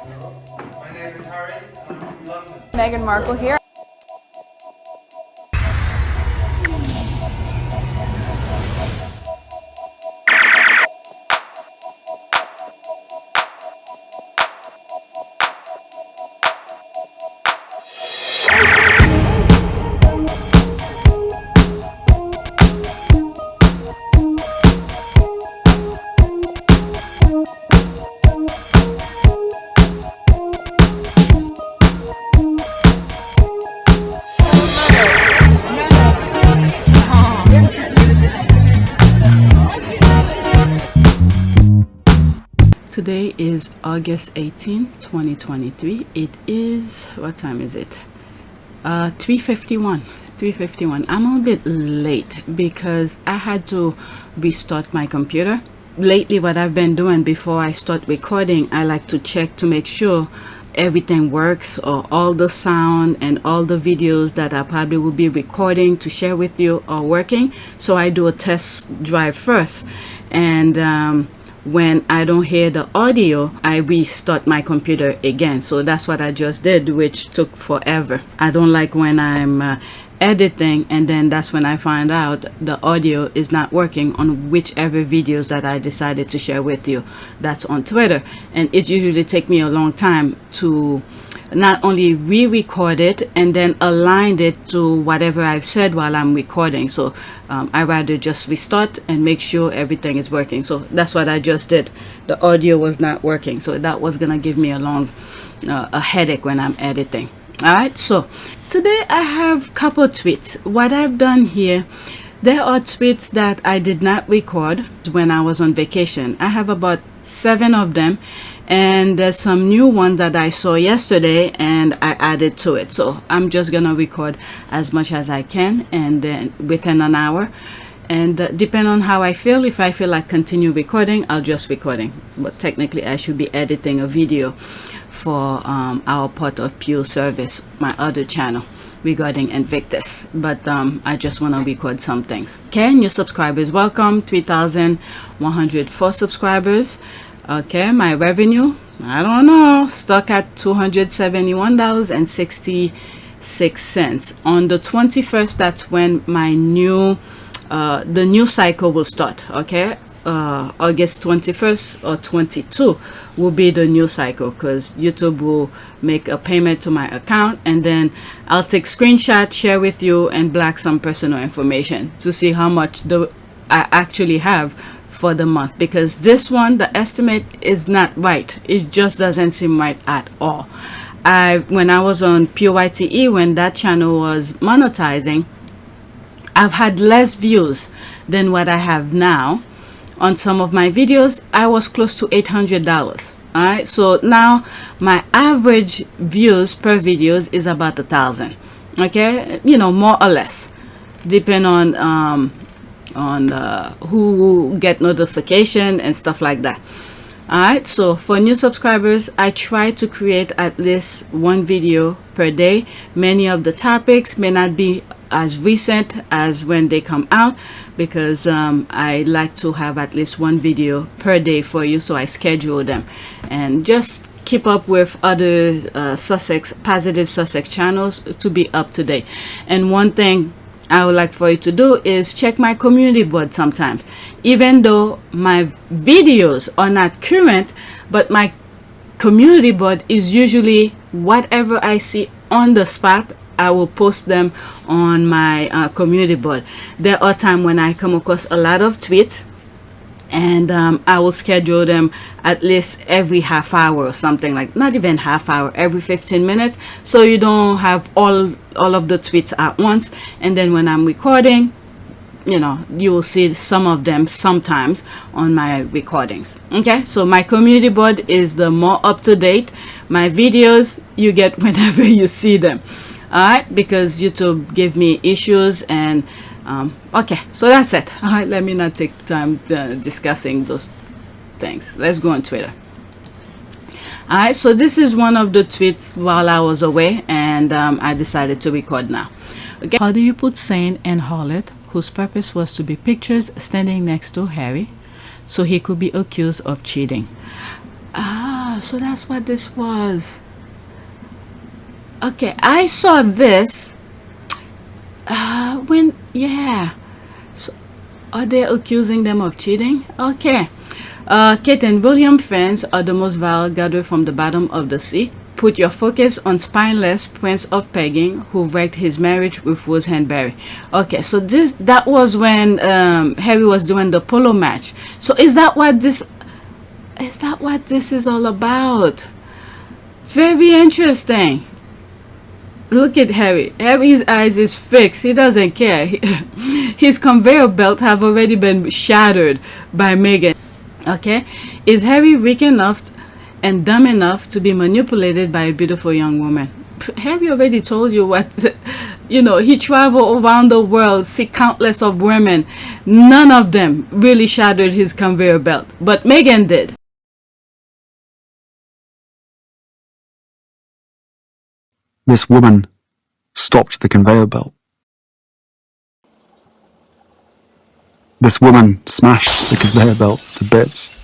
My name is Harry, and I'm from London. Meghan Markle here. Today is August 18, 2023. It is, what time is it? 3:51. 3:51. I'm a bit late because I had to restart my computer. Lately, what I've been doing before I start recording, I like to check to make sure everything works, or all the sound and all the videos that I probably will be recording to share with you are working. So I do a test drive first, and when I don't hear the audio, I restart my computer again. So that's what I just did, which took forever. I don't like when I'm editing and then that's when I find out the audio is not working on whichever videos that I decided to share with you. That's on Twitter, and it usually take me a long time to not only re-record it and then align it to whatever I've said while I'm recording. So I rather just restart and make sure everything is working. So that's what I just did. The audio was not working, so that was gonna give me a headache when I'm editing. All right, so today I have a couple tweets. What I've done here, there are tweets that I did not record when I was on vacation. I have about 7 of them, and there's some new ones that I saw yesterday and I added to it. So I'm just gonna record as much as I can, and then within an hour, and depending on how I feel, if I feel like continue recording, I'll just recording. But technically I should be editing a video for our part of Pew service, my other channel, regarding Invictus, but I just want to record some things. Okay, new subscribers, welcome. 3,104 subscribers. Okay, my revenue, I don't know, stuck at $271.66. On the 21st, that's when my new the new cycle will start. Okay, August 21st or 22 will be the new cycle, because YouTube will make a payment to my account, and then I'll take screenshots, share with you, and black some personal information to see how much I actually have for the month, because this one, the estimate is not right. It just doesn't seem right at all. When I was on PYTE, when that channel was monetizing, I've had less views than what I have now. On some of my videos, I was close to $800. All right, so now my average views per videos is about 1,000. Okay, you know, more or less, depend on who get notification and stuff like that. All right, so for new subscribers, I try to create at least 1 video per day. Many of the topics may not be as recent as when they come out, because I like to have at least 1 video per day for you, so I schedule them and just keep up with other positive Sussex channels to be up to date. And one thing I would like for you to do is check my community board sometimes. Even though my videos are not current, but my community board is usually whatever I see on the spot, I will post them on my community board. There are times when I come across a lot of tweets, and I will schedule them at least every half hour or something, like not even half hour, every 15 minutes, so you don't have all of the tweets at once. And then when I'm recording, you know, you will see some of them sometimes on my recordings. Okay, so my community board is the more up to date. My videos you get whenever you see them. All right, because YouTube gave me issues, and okay, so that's it. All right, let me not take time discussing those things. Let's go on Twitter. All right, so this is one of the tweets while I was away, and I decided to record now. Okay, how do you put Sane and Harlot, whose purpose was to be pictures standing next to Harry so he could be accused of cheating? So that's what this was. Okay, I saw this when, yeah. So are they accusing them of cheating? Okay. Kate and William fans are the most vile gathered from the bottom of the sea. Put your focus on spineless Prince of Pegging who wrecked his marriage with Rose Henbury. Okay, so that was when Harry was doing the polo match. So is that what this is all about? Very interesting. Look at Harry. Harry's eyes is fixed. He doesn't care. His conveyor belt have already been shattered by Meghan. Okay, is Harry weak enough and dumb enough to be manipulated by a beautiful young woman? Harry already told you what, you know, he traveled around the world, see countless of women. None of them really shattered his conveyor belt, but Meghan did. This woman stopped the conveyor belt. This woman smashed the conveyor belt to bits.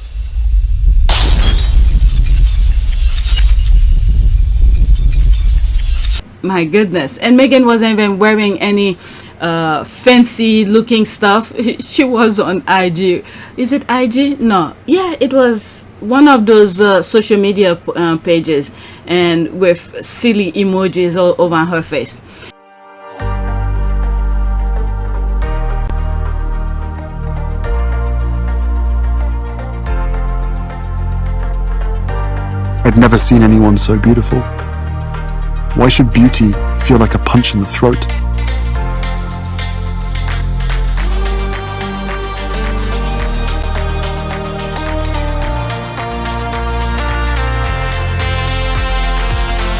My goodness. And Meghan wasn't even wearing any fancy looking stuff. She was on IG. Is it IG? No. Yeah, it was one of those social media pages, and with silly emojis all over her face. I'd never seen anyone so beautiful. Why should beauty feel like a punch in the throat?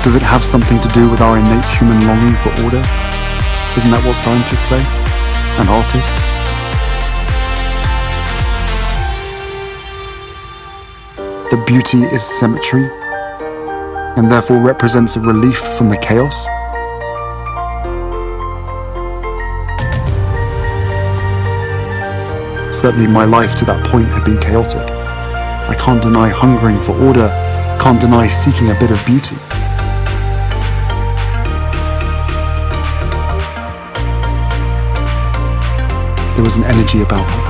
Does it have something to do with our innate human longing for order? Isn't that what scientists say? And artists? That beauty is symmetry, and therefore represents a relief from the chaos? Certainly my life to that point had been chaotic. I can't deny hungering for order, can't deny seeking a bit of beauty. There was an energy about her,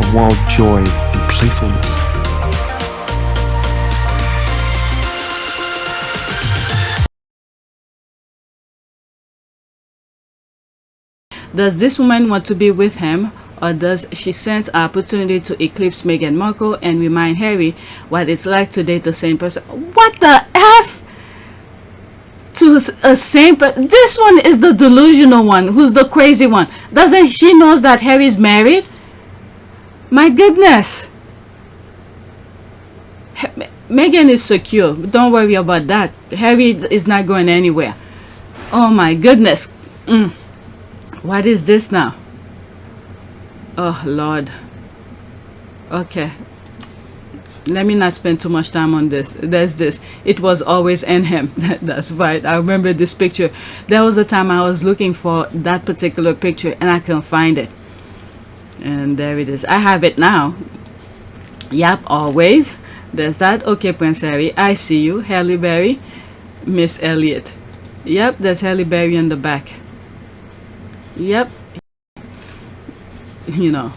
a wild joy and playfulness. Does this woman want to be with him, or does she sense an opportunity to eclipse Meghan Markle and remind Harry what it's like to date the same person? What the F? To a same person? This one is the delusional one, who's the crazy one. Doesn't she knows that Harry's married? My goodness. Meghan is secure. Don't worry about that. Harry is not going anywhere. Oh my goodness. What is this now? Oh Lord. Okay, let me not spend too much time on this. There's this. It was always in him. That's right. I remember this picture. There was a time I was looking for that particular picture and I couldn't find it. And there it is. I have it now. Yep, always. There's that. Okay, Prince Harry, I see you. Halle Berry, Miss Elliot. Yep, there's Halle Berry in the back. Yep. You know.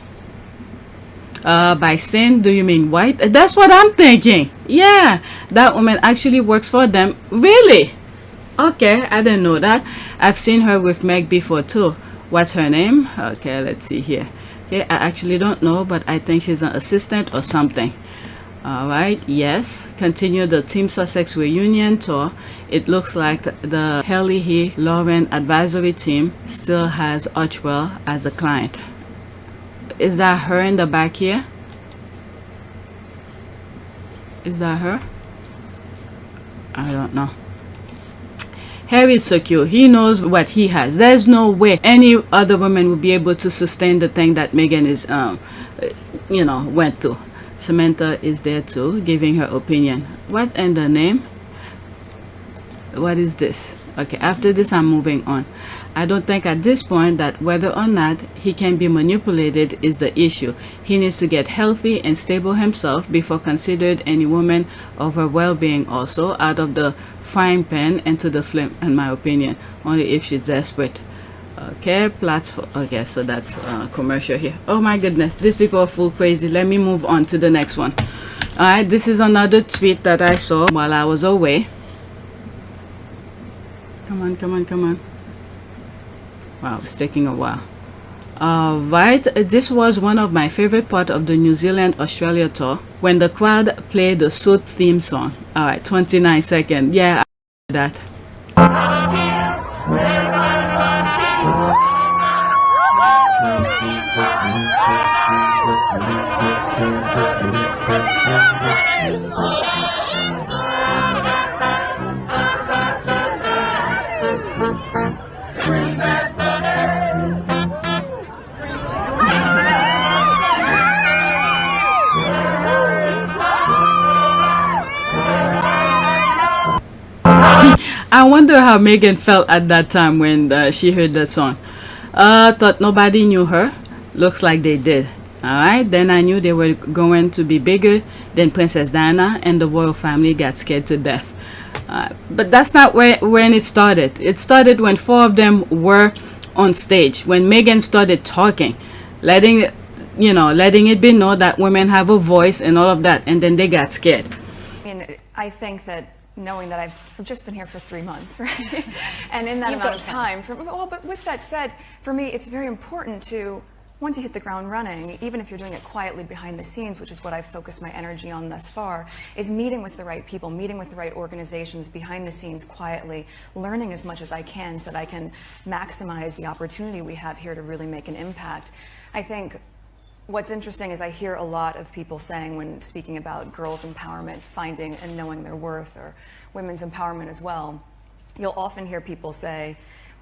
By sin, do you mean white? That's what I'm thinking. Yeah, that woman actually works for them. Really? Okay, I didn't know that. I've seen her with Meg before too. What's her name? Okay, let's see here. Okay, I actually don't know, but I think she's an assistant or something. All right, yes. Continue the Team Sussex reunion tour. It looks like the Haley Lauren advisory team still has Archwell as a client. Is that her in the back here? Is that her? I don't know. Harry's secure. He knows what he has. There's no way any other woman will be able to sustain the thing that Meghan is, you know, went through. Samantha is there too, giving her opinion. What in the name? What is this? Okay, after this I'm moving on. I don't think at this point that whether or not he can be manipulated is the issue. He needs to get healthy and stable himself before considered any woman of her well-being also out of the frying pan into the flame, in my opinion, only if she's desperate. Okay, platform. Okay, so that's commercial here. Oh my goodness, these people are full crazy. Let me move on to the next one. All right, this is another tweet that I saw while I was away. Come on, come on, come on. Wow, it's taking a while. Right, this was one of my favorite part of the New Zealand Australia tour when the crowd played the Suit theme song. All right, 29 seconds. Yeah, I heard that. I wonder how Megan felt at that time when she heard that song. Thought nobody knew her. Looks like they did. Alright, then I knew they were going to be bigger than Princess Diana, and the royal family got scared to death. But that's not when it started. It started when 4 of them were on stage, when Megan started talking, letting it be known that women have a voice and all of that, and then they got scared. I mean, I think that knowing that I've just been here for 3 months, right? And in that amount of time, but with that said, for me, it's very important to, once you hit the ground running, even if you're doing it quietly behind the scenes, which is what I've focused my energy on thus far, is meeting with the right people, meeting with the right organizations behind the scenes quietly, learning as much as I can so that I can maximize the opportunity we have here to really make an impact. I think what's interesting is I hear a lot of people saying when speaking about girls' empowerment, finding and knowing their worth, or women's empowerment as well, you'll often hear people say,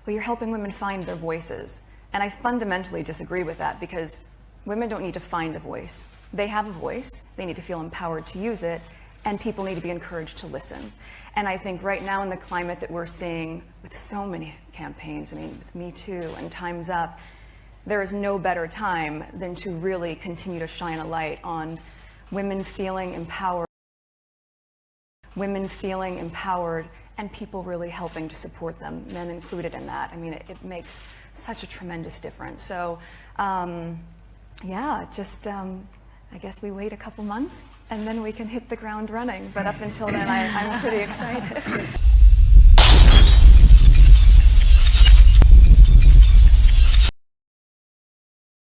well, you're helping women find their voices. And I fundamentally disagree with that, because women don't need to find a voice. They have a voice, they need to feel empowered to use it, and people need to be encouraged to listen. And I think right now in the climate that we're seeing with so many campaigns, I mean, with Me Too and Time's Up, there is no better time than to really continue to shine a light on women feeling empowered, and people really helping to support them, men included in that. I mean, it makes such a tremendous difference. So, yeah, just I guess we wait a couple months and then we can hit the ground running. But up until then, I'm pretty excited.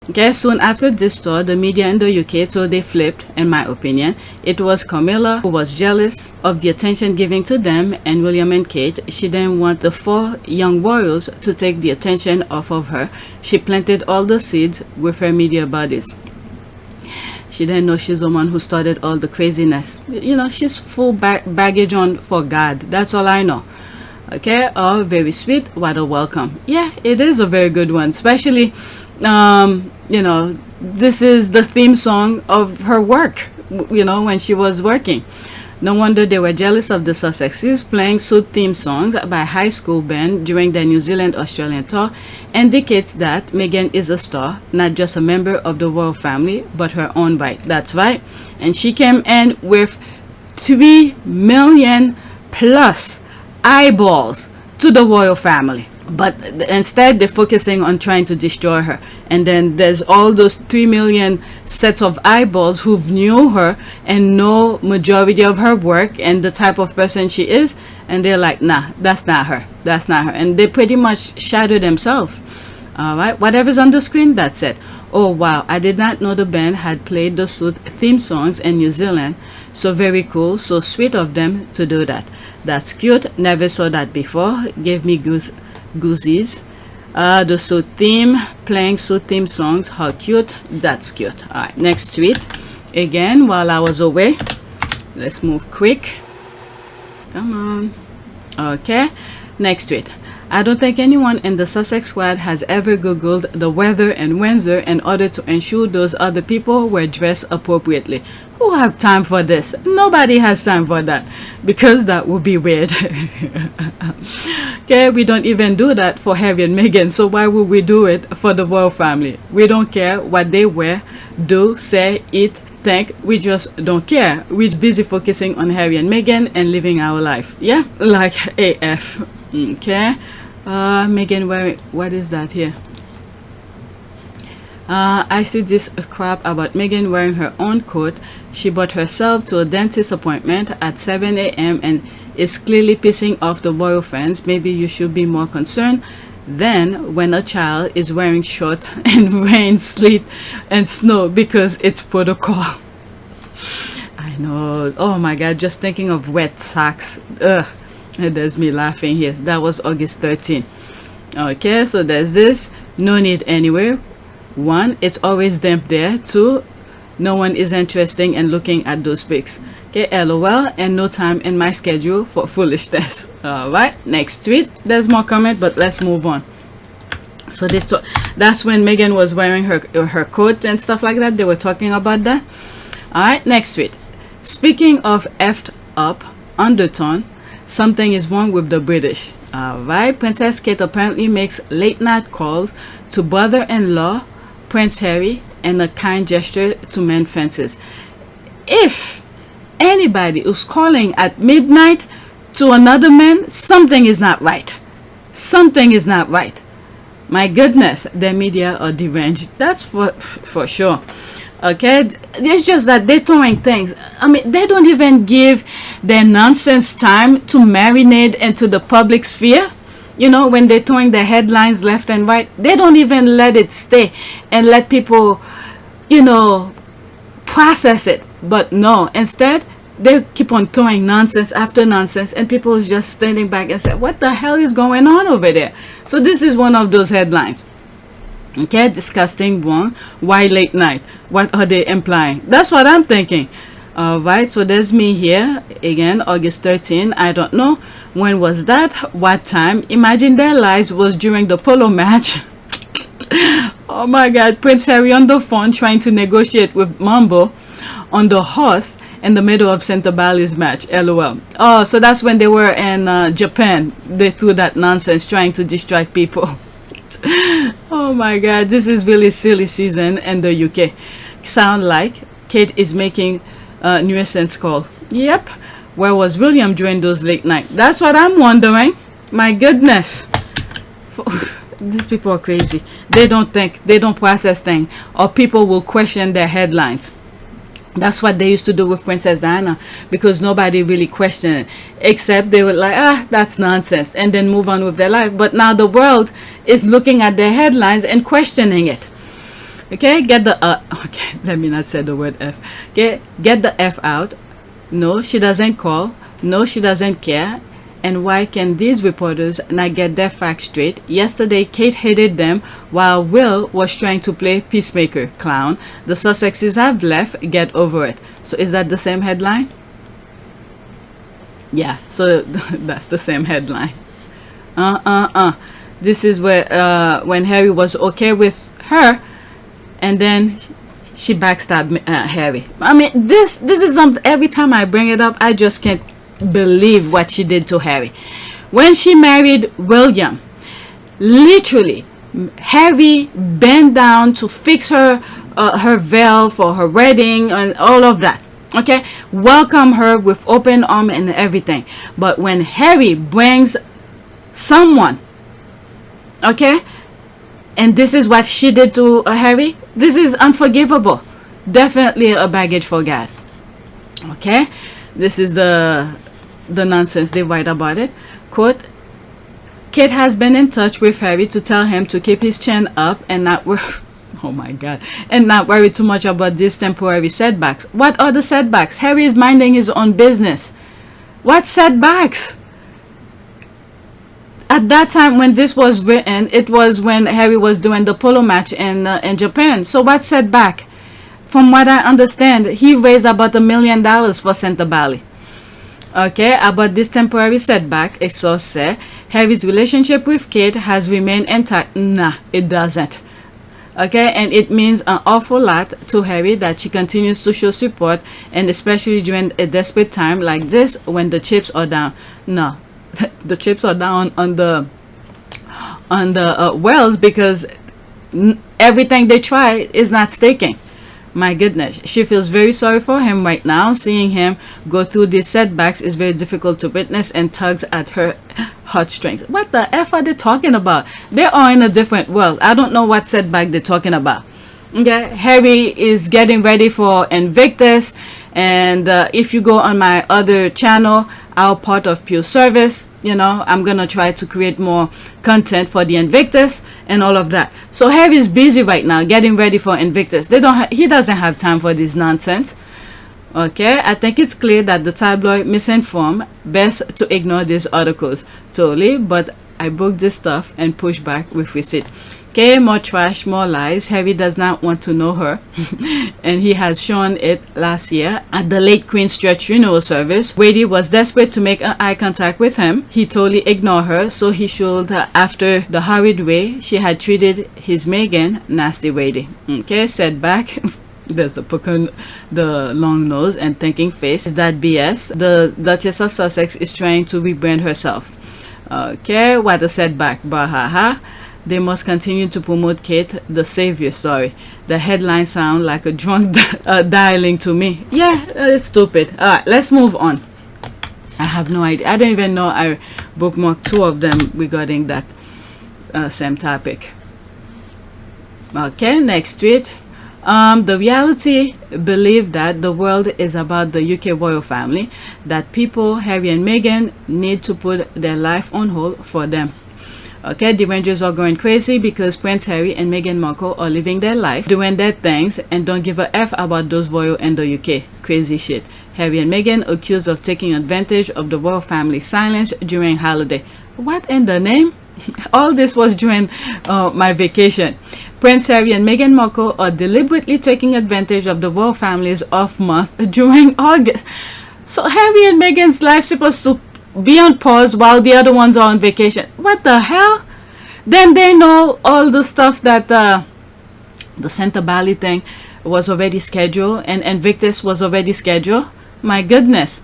Okay, soon after this tour, the media in the UK told they flipped, in my opinion. It was Camilla who was jealous of the attention given to them, and William and Kate. She didn't want the 4 young royals to take the attention off of her. She planted all the seeds with her media buddies. She didn't know she's the one who started all the craziness. You know, she's full baggage on for God. That's all I know. Okay, oh, very sweet. What a welcome. Yeah, it is a very good one, especially you know, this is the theme song of her work, you know, when she was working. No wonder they were jealous of the Sussexes. Playing Suit theme songs by high school band during their New Zealand Australian tour indicates that Meghan is a star, not just a member of the royal family, but her own right. That's right. And she came in with 3 million plus eyeballs to the royal family. But instead they're focusing on trying to destroy her, and then there's all those 3 million sets of eyeballs who've knew her and know majority of her work and the type of person she is, and they're like, nah, that's not her, and they pretty much shadow themselves. All right, whatever's on the screen, that's it. Oh wow, I did not know the band had played the Suit theme songs in New Zealand. So very cool, so sweet of them to do that. That's cute, never saw that before. Gave me goosies. The Suit theme, playing Suit theme songs, how cute. That's cute. All right, next tweet. Again, while I was away, let's move quick. Come on. Okay, next tweet. I don't think anyone in the Sussex Squad has ever googled the weather in Windsor in order to ensure those other people were dressed appropriately. Who have time for this? Nobody has time for that, because that would be weird. Okay, we don't even do that for Harry and Meghan, so why would we do it for the royal family? We don't care what they wear, do, say, eat, think. We just don't care. We're busy focusing on Harry and Meghan and living our life. Yeah, like AF. Okay. Meghan wearing, what is that here? I see this crap about Meghan wearing her own coat. She bought herself to a dentist appointment at 7 a.m. and is clearly pissing off the royal fans. Maybe you should be more concerned than when a child is wearing shorts in rain, sleet, and snow because it's protocol. I know. Oh my God, just thinking of wet socks. Ugh, it does me laughing here. That was August 13th. Okay, so there's this. No need anywhere. 1, it's always damp there. 2, no one is interested in looking at those pics. Okay, LOL, and no time in my schedule for foolishness. Alright, next tweet. There's more comment, but let's move on. So that's when Meghan was wearing her coat and stuff like that. They were talking about that. Alright, next tweet. Speaking of effed up undertone, something is wrong with the British. Alright, Princess Kate apparently makes late night calls to brother-in-law Prince Harry and a kind gesture to mend fences. If anybody is calling at midnight to another man, something is not right. Something is not right. My goodness, the media are deranged. That's for sure. Okay, it's just that they're throwing things. I mean, they don't even give their nonsense time to marinate into the public sphere. You know, when they're throwing the headlines left and right, they don't even let it stay and let people, you know, process it. But no, instead, they keep on throwing nonsense after nonsense, and people is just standing back and say, what the hell is going on over there? So this is one of those headlines. Okay, disgusting, wrong. Why late night? What are they implying? That's what I'm thinking. Alright, so there's me here again, August 13. I don't know when was that, what time. Imagine their lives was during the polo match. Oh my God, Prince Harry on the phone trying to negotiate with Mambo on the horse in the middle of Santa Bali's match. LOL. Oh, so that's when they were in Japan. They threw that nonsense trying to distract people. Oh my God, this is really silly season in the UK. Sound like Kate is making nuisance calls. Yep. Where was William during those late night? That's what I'm wondering. My goodness. These people are crazy. They don't think, they don't process things, or people will question their headlines. That's what they used to do with Princess Diana, because nobody really questioned it, except they were like, that's nonsense, and then move on with their life. But now the world is looking at their headlines and questioning it. Okay, get the okay, let me not say the word F. Okay, get the F out. No, she doesn't call. No, she doesn't care. And why can these reporters not get their facts straight? Yesterday, Kate hated them while Will was trying to play peacemaker. Clown. The Sussexes have left. Get over it. So is that the same headline? Yeah, so that's the same headline. This is where when Harry was okay with her, and then she backstabbed Harry. I mean, this is something, every time I bring it up, I just can't believe what she did to Harry. When she married William, literally, Harry bent down to fix her her veil for her wedding and all of that. Okay, welcome her with open arms and everything. But when Harry brings someone, okay, and this is what she did to Harry, this is unforgivable. Definitely a baggage for God. Okay, this is the nonsense they write about it. Quote, Kate has been in touch with Harry to tell him to keep his chin up and not worry. Oh my God, and not worry too much about these temporary setbacks. What are the setbacks? Harry is minding his own business. What setbacks? At that time when this was written, it was when Harry was doing the polo match in Japan. So what setback? From what I understand, he raised about $1 million for Santa Bali. Okay, about this temporary setback, a source said, Harry's relationship with Kate has remained intact. Nah, it doesn't. Okay, and it means an awful lot to Harry that she continues to show support, and especially during a desperate time like this when the chips are down. No, the chips are down on the Wells, because everything they try is not sticking. My goodness, she feels very sorry for him right now. Seeing him go through these setbacks is very difficult to witness and tugs at her heartstrings. What the F are they talking about? They are in a different world. I don't know what setback they're talking about. Okay, Harry is getting ready for Invictus, and if you go on my other channel, our part of Pure Service, you know, I'm gonna try to create more content for the Invictus and all of that. So Harry is busy right now getting ready for Invictus. He doesn't have time for this nonsense. Okay, I think it's clear that the tabloid misinformed. Best to ignore these articles totally, but I booked this stuff and push back with receipt. Okay, more trash, more lies. Harry does not want to know her and he has shown it last year at the late Queen's Church funeral service. Wadey was desperate to make eye contact with him. He totally ignored her, so he should, after the horrid way she had treated his Meghan. Nasty Wadey. Okay, setback. There's the long nose and thinking face. Is that BS? The Duchess of Sussex is trying to rebrand herself. Okay, what a setback. Bahaha. They must continue to promote Kate, the savior story. The headlines sound like a drunk dialing to me. Yeah, it's stupid. Alright, let's move on. I have no idea. I didn't even know I bookmarked 2 of them regarding that same topic. Okay, next tweet. The reality believe that the world is about the UK royal family, that people, Harry and Meghan, need to put their life on hold for them. Okay, the Rangers are going crazy because Prince Harry and Meghan Markle are living their life, doing their things, and don't give a F about those royal in the UK. Crazy shit. Harry and Meghan accused of taking advantage of the royal family silence during holiday. What in the name? All this was during my vacation. Prince Harry and Meghan Markle are deliberately taking advantage of the royal family's off month during August. So Harry and Meghan's life supposed to be on pause while the other ones are on vacation. What the hell? Then they know all the stuff that the Santa Bali thing was already scheduled and Invictus was already scheduled. My goodness.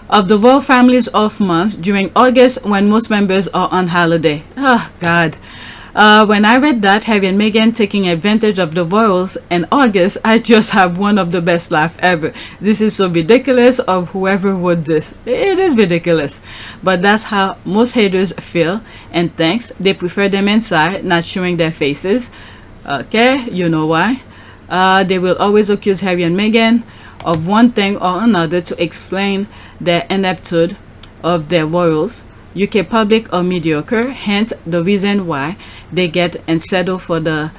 Of the royal family's off months during August when most members are on holiday. Oh God. When I read that, Harry and Meghan taking advantage of the royals in August, I just have one of the best laugh ever. This is so ridiculous of whoever wrote this. It is ridiculous. But that's how most haters feel, and thanks. They prefer them inside, not showing their faces. Okay, you know why. They will always accuse Harry and Meghan of one thing or another to explain their ineptitude of their royals. UK public are mediocre, hence the reason why they get and settle for the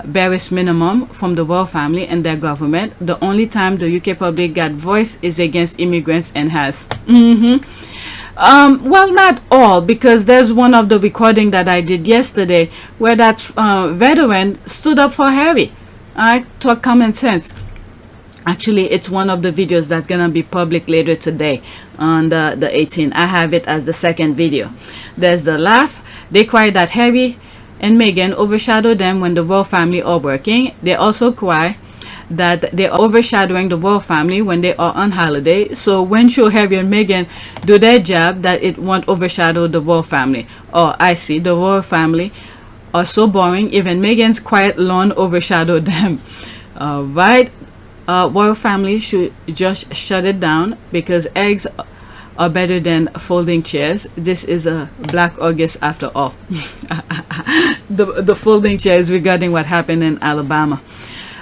barest minimum from the royal family and their government. The only time the UK public got voice is against immigrants and has. Well, not all, because there's one of the recording that I did yesterday where that veteran stood up for Harry. I talk common sense. Actually, it's one of the videos that's gonna be public later today on the 18th. I have it as the second video. There's the laugh. They cry that Harry and Meghan overshadow them when the royal family are working. They also cry that they are overshadowing the royal family when they are on holiday. So when should Harry and Meghan do their job that it won't overshadow the royal family? Oh, I see. The royal family are so boring. Even Meghan's quiet lawn overshadowed them. Right? Royal family should just shut it down because eggs are better than folding chairs. This is a Black August after all. The folding chairs regarding what happened in Alabama.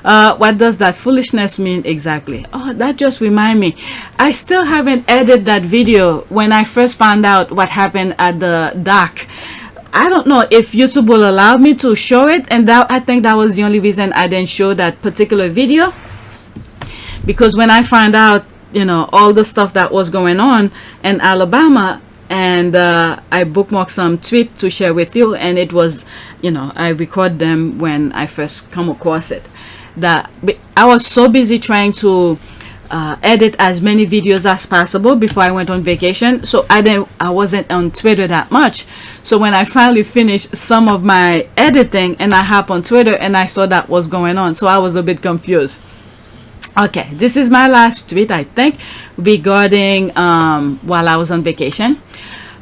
What does that foolishness mean exactly? Oh, that just remind me. I still haven't edited that video when I first found out what happened at the dock. I don't know if YouTube will allow me to show it, and that, I think that was the only reason I didn't show that particular video. Because when I found out, you know, all the stuff that was going on in Alabama, and I bookmarked some tweets to share with you, and it was, you know, I record them when I first come across it. That I was so busy trying to edit as many videos as possible before I went on vacation, so I wasn't on Twitter that much. So when I finally finished some of my editing and I hopped on Twitter and I saw that was going on, so I was a bit confused. Okay, this is my last tweet, I think, regarding while I was on vacation.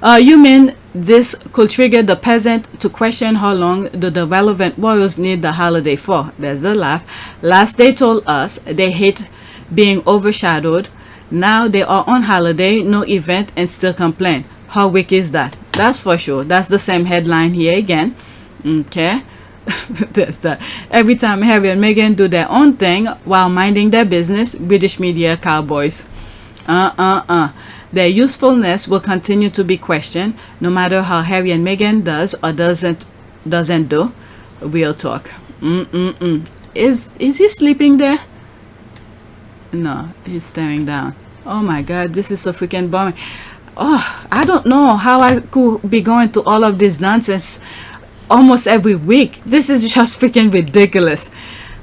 You mean this could trigger the peasant to question how long the relevant royals need the holiday for? There's a laugh. Last they told us they hate being overshadowed. Now they are on holiday, no event, and still complain. How weak is that? That's for sure. That's the same headline here again. Okay. That's that. Every time Harry and Meghan do their own thing while minding their business, British media cowboys. Their usefulness will continue to be questioned no matter how Harry and Meghan does or doesn't do. Real talk. Is he sleeping there? No, he's staring down. Oh my god, this is so freaking boring. Oh, I don't know how I could be going to all of this nonsense almost every week. This is just freaking ridiculous.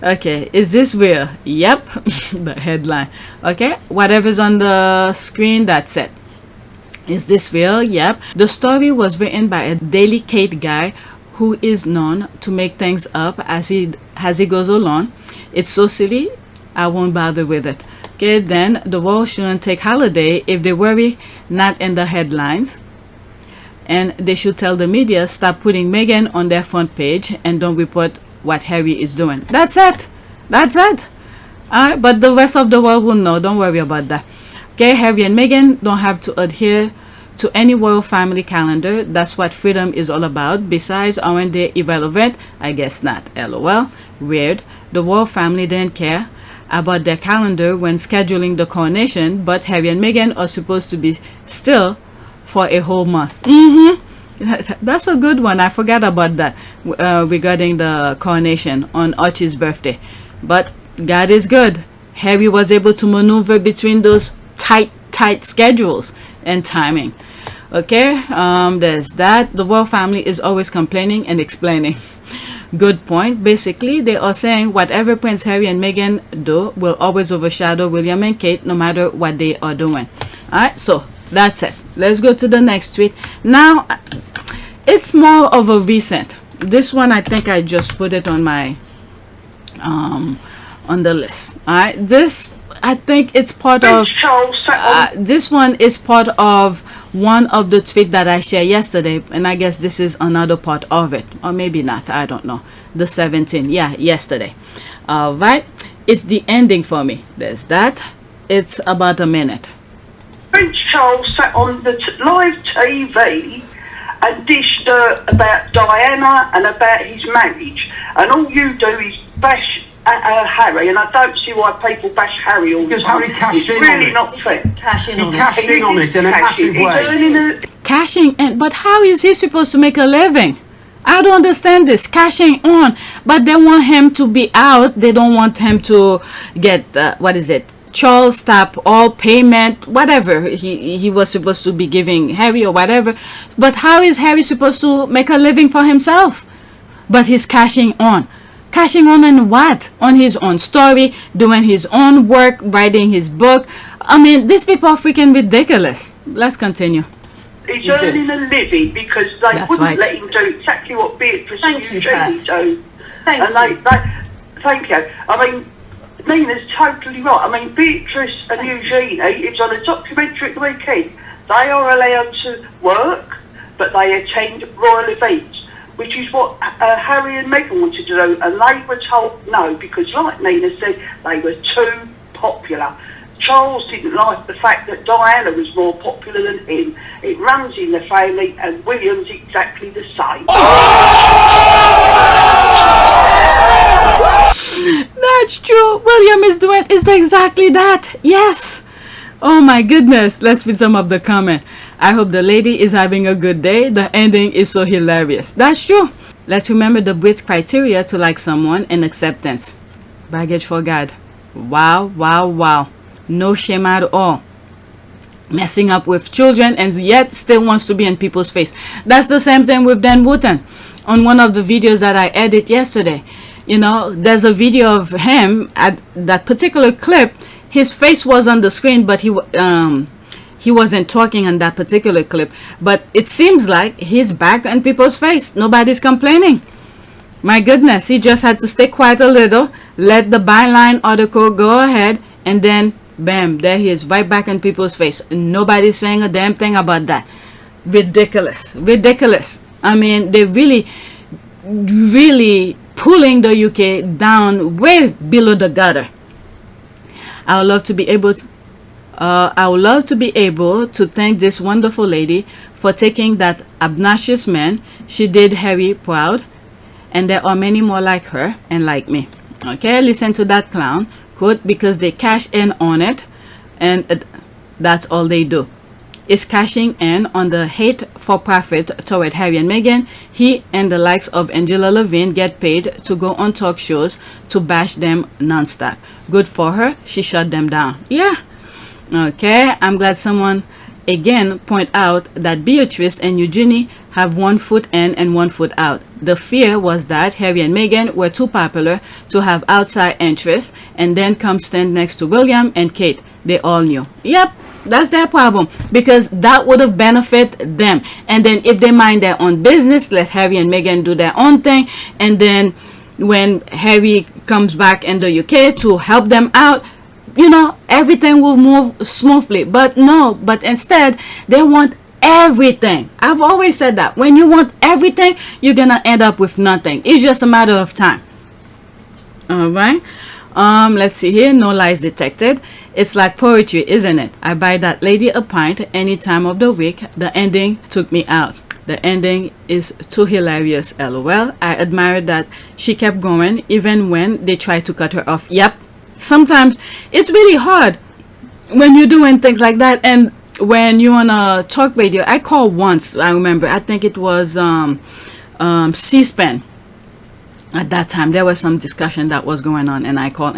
Okay, is this real? Yep. The headline. Okay, whatever's on the screen, that's it. Is this real? Yep. The story was written by a delicate guy who is known to make things up as he goes along. It's so silly, I won't bother with it. Okay, then the world shouldn't take holiday if they worry not in the headlines. And they should tell the media stop putting Meghan on their front page and don't report what Harry is doing. That's it. That's it. Alright, but the rest of the world will know. Don't worry about that. Okay, Harry and Meghan don't have to adhere to any royal family calendar. That's what freedom is all about. Besides, aren't they irrelevant? I guess not. LOL. Weird. The royal family didn't care about their calendar when scheduling the coronation, but Harry and Meghan are supposed to be still for a whole month. That's a good one. I forgot about that regarding the coronation on Archie's birthday. But God is good. Harry was able to maneuver between those tight schedules and timing. Okay, there's that. The royal family is always complaining and explaining. Good point. Basically, they are saying whatever Prince Harry and Meghan do will always overshadow William and Kate no matter what they are doing. Alright, so that's it. Let's go to the next tweet. Now, it's more of a recent. This one, I think I just put it on my on the list. Alright, this, I think it's part of this one is part of one of the tweets that I shared yesterday, and I guess this is another part of it, or maybe not, I don't know. The 17th, yeah, yesterday. Alright, it's the ending for me. There's that. It's about a minute. Prince Charles sat on the live TV and dished about Diana and about his marriage, and all you do is bash Harry, and I don't see why people bash Harry all the time. Because Harry cashed in on it. It's really not fair. He cashed in on it in a massive way. Cashing in, but how is he supposed to make a living? I don't understand this. Cashing on, but they want him to be out. They don't want him to get what is it? Charles stop all payment, whatever he was supposed to be giving Harry or whatever. But how is Harry supposed to make a living for himself? But he's cashing on. Cashing on what? On his own story, doing his own work, writing his book. I mean, these people are freaking ridiculous. Let's continue. He's earning a living because they wouldn't let him do exactly what Beatrice and Eugenie do. Thank you. I mean, Nina's totally right. I mean, Beatrice and Eugenie, it's on a documentary at the weekend. They are allowed to work, but they attend royal events, which is what Harry and Meghan wanted to do, and they were told no, because like Nina said, they were too popular. Charles didn't like the fact that Diana was more popular than him. It runs in the family, and William's exactly the same. That's true. William is doing exactly that. Yes. Oh my goodness. Let's read some of the comment. I hope the lady is having a good day. The ending is so hilarious. That's true. Let's remember the Brits criteria to like someone and acceptance. Baggage for God. Wow, wow, wow. No shame at all. Messing up with children and yet still wants to be in people's face. That's the same thing with Dan Wooten. On one of the videos that I edited yesterday, you know, there's a video of him at that particular clip. his face was on the screen, but he wasn't talking on that particular clip. But it seems like he's back on people's face. Nobody's complaining. My goodness, he just had to stay quiet a little, let the byline article go ahead, and then bam, there he is, right back in people's face. Nobody's saying a damn thing about that. Ridiculous. Ridiculous. I mean, they really pulling the UK down way below the gutter. I would love to be able to thank this wonderful lady for taking that obnoxious man. She did Harry proud, and there are many more like her and like me. Okay, listen to that clown quote, because they cash in on it, and that's all they do, is cashing in on the hate for profit toward Harry and Meghan. He and the likes of Angela Levine get paid to go on talk shows to bash them nonstop. Good for her. She shut them down. Yeah. Okay. I'm glad someone again point out that Beatrice and Eugenie have 1 foot in and 1 foot out. The fear was that Harry and Meghan were too popular to have outside interests, and then come stand next to William and Kate. They all knew. Yep. That's their problem, because that would have benefited them. And then if they mind their own business, let Harry and Meghan do their own thing. And then when Harry comes back in the UK to help them out, you know, everything will move smoothly. But no, but instead they want everything. I've always said that when you want everything, you're gonna end up with nothing. It's just a matter of time. All right. Let's see here. No lies detected. It's like poetry, isn't it? I buy that lady a pint any time of the week. The ending took me out. The ending is too hilarious, lol. I admire that she kept going even when they tried to cut her off. Yep. Sometimes it's really hard when you're doing things like that, and when you're on a talk radio. I called once, I remember, I think it was C-SPAN. At that time there was some discussion that was going on, and I called,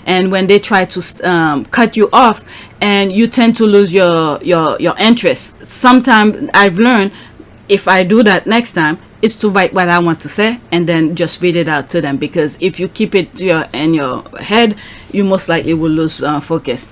and when they try to cut you off, and you tend to lose your interest. Sometimes I've learned, if I do that next time, is to write what I want to say and then just read it out to them, because if you keep it in your head, you most likely will lose focus.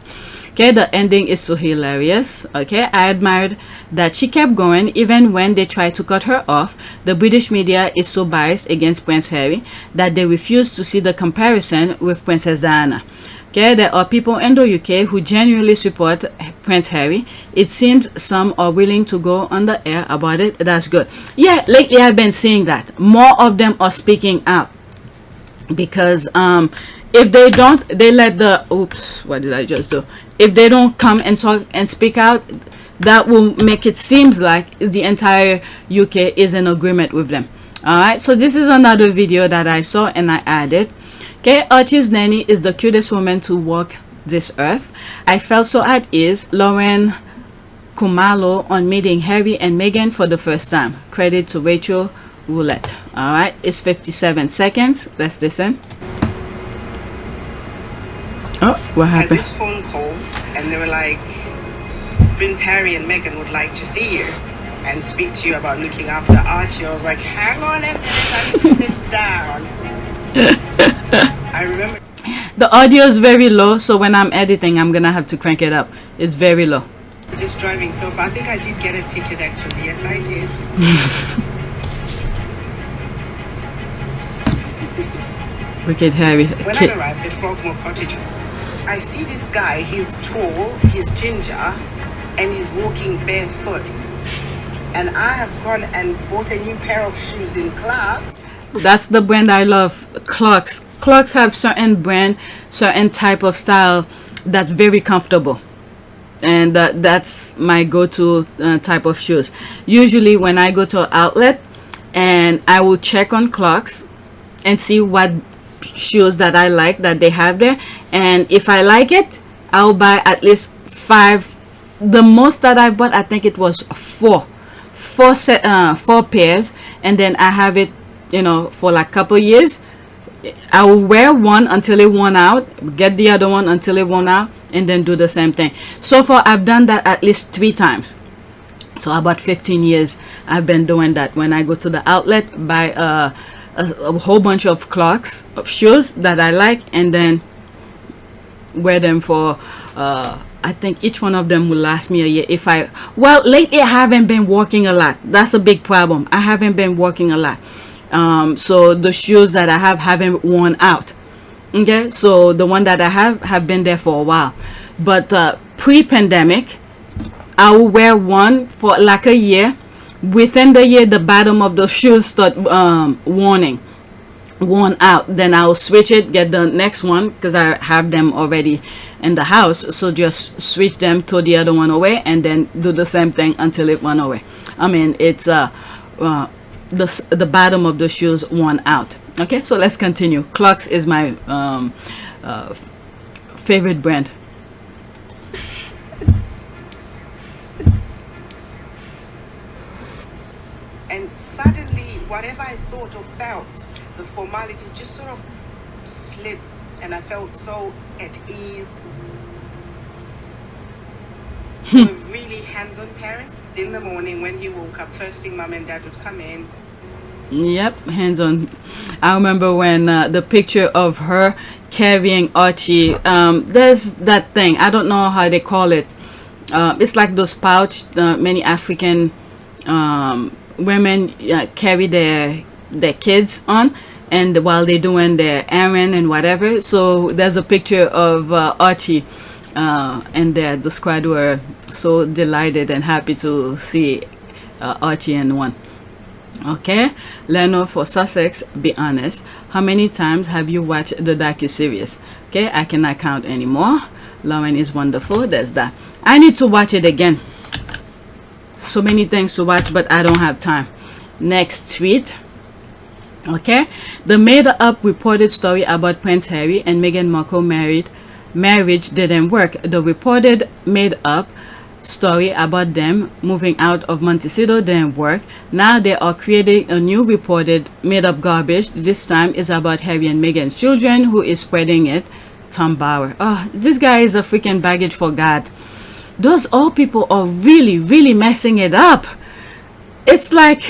Okay, the ending is so hilarious. Okay, I admired that she kept going even when they tried to cut her off. The British media is so biased against Prince Harry that they refuse to see the comparison with Princess Diana. Okay, there are people in the UK who genuinely support Prince Harry. It seems some are willing to go on the air about it. That's good. Yeah, lately I've been seeing that more of them are speaking out, because if they don't, they let the oops, what did I just do? If they don't come and talk and speak out, that will make it seems like the entire UK is in agreement with them. All right, so this is another video that I saw and I added. Okay, Archie's nanny is the cutest woman to walk this earth. I felt so at ease. Lauren Kumalo on meeting Harry and Meghan for the first time. Credit to Rachel Roulette. All right, it's 57 seconds. Let's listen. Oh, what happened? I had this phone call, and they were like, Prince Harry and Meghan would like to see you and speak to you about looking after Archie. I was like, hang on a minute, I need to sit down. I remember the audio is very low, so when I'm editing, I'm gonna have to crank it up. It's very low. just driving so far. I think I did get a ticket actually. Yes, I did. Wicked Harry. When I arrived at Frogmore Cottage, I see this guy. He's tall, he's ginger, and he's walking barefoot. And I have gone and bought a new pair of shoes in Clarks. That's the brand I love, Clarks. Clarks have certain brand, certain type of style that's very comfortable. And that's my go-to type of shoes. Usually when I go to an outlet, and I will check on Clarks and see what shoes that I like that they have there, and if I like it, I'll buy at least 5. The most that I bought, I think it was 4 pairs, and then I have it, you know, for like a couple years. I will wear one until it worn out, get the other one until it worn out, and then do the same thing. So far I've done that at least 3 times. So about 15 years I've been doing that. When I go to the outlet, buy a whole bunch of Clarks of shoes that I like, and then wear them for I think each one of them will last me a year. Lately I haven't been walking a lot. That's a big problem. I haven't been walking a lot. So the shoes that I haven't worn out. Okay, so the one that I have been there for a while. But pre-pandemic, I will wear one for like a year. Within the year, the bottom of the shoes start worn out. Then I'll switch it, get the next one, because I have them already in the house. So just switch them to the other one away, and then do the same thing until it run away. I mean, it's the bottom of the shoes worn out. Okay, so let's continue. Clarks is my favorite brand. And suddenly, whatever I thought or felt, the formality just sort of slid, and I felt so at ease. We were really hands-on parents. In the morning when he woke up, first thing mom and dad would come in. Yep, hands-on. I remember when the picture of her carrying Archie. There's that thing, I don't know how they call it. It's like those pouch many African women carry their kids on, and while they're doing their errand and whatever. So there's a picture of Archie, and the squad were so delighted and happy to see Archie in one. Okay, Leno for Sussex, be honest, how many times have you watched the docu-series? Okay, I cannot count anymore. Lauren is wonderful. There's that. I need to watch it again. So many things to watch, but I don't have time. Next tweet. Okay, the made-up reported story about Prince Harry and Meghan Markle marriage didn't work. The reported made-up story about them moving out of Montecito didn't work. Now they are creating a new reported made-up garbage. This time is about Harry and Meghan's children. Who is spreading it? Tom Bauer. Oh, this guy is a freaking baggage for God. Those old people are really messing it up. It's like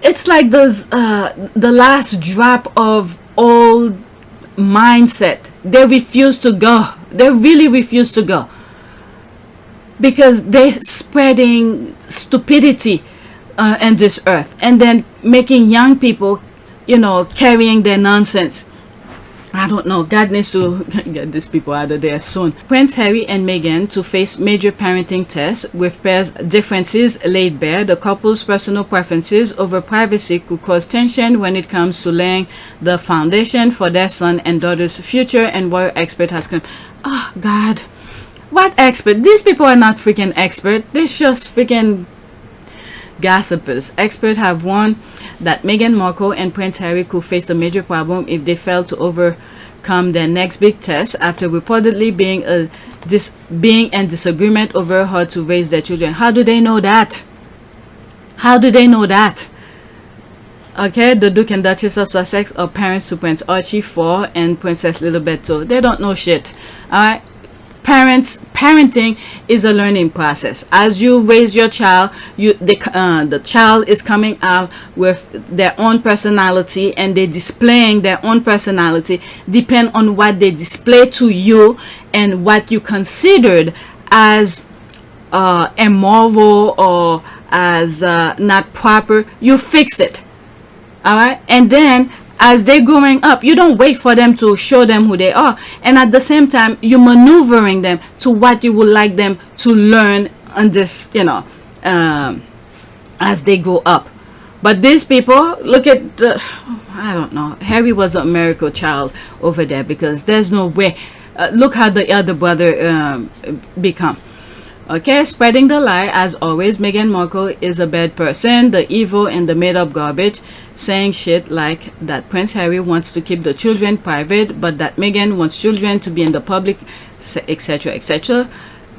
those the last drop of old mindset. They refuse to go. They really refuse to go, because they're spreading stupidity in this earth, and then making young people, carrying their nonsense. I don't know. God needs to get these people out of there soon. Prince Harry and Meghan to face major parenting tests with pairs differences laid bare. The couple's personal preferences over privacy could cause tension when it comes to laying the foundation for their son and daughter's future, and royal expert has come. Oh, God. What expert? These people are not freaking expert. They're just freaking gossipers. Experts have warned that Meghan Markle and Prince Harry could face a major problem if they fail to overcome their next big test after reportedly being in disagreement over how to raise their children. How do they know that? How do they know that? Okay, the Duke and Duchess of Sussex are parents to Prince Archie IV and Princess Lilibeto. They don't know shit. Alright? Parenting is a learning process. As you raise your child, the child is coming out with their own personality, and they're displaying their own personality depend on what they display to you and what you considered as immoral or as not proper. You fix it. All right, and then as they're growing up, you don't wait for them to show them who they are, and at the same time you're maneuvering them to what you would like them to learn on this, as they grow up. But these people, look at I don't know, Harry was a miracle child over there, because there's no way. Look how the other brother become. Okay, spreading the lie as always. Meghan Markle is a bad person, the evil and the made up garbage, saying shit like that Prince Harry wants to keep the children private, but that Meghan wants children to be in the public, etc, etc.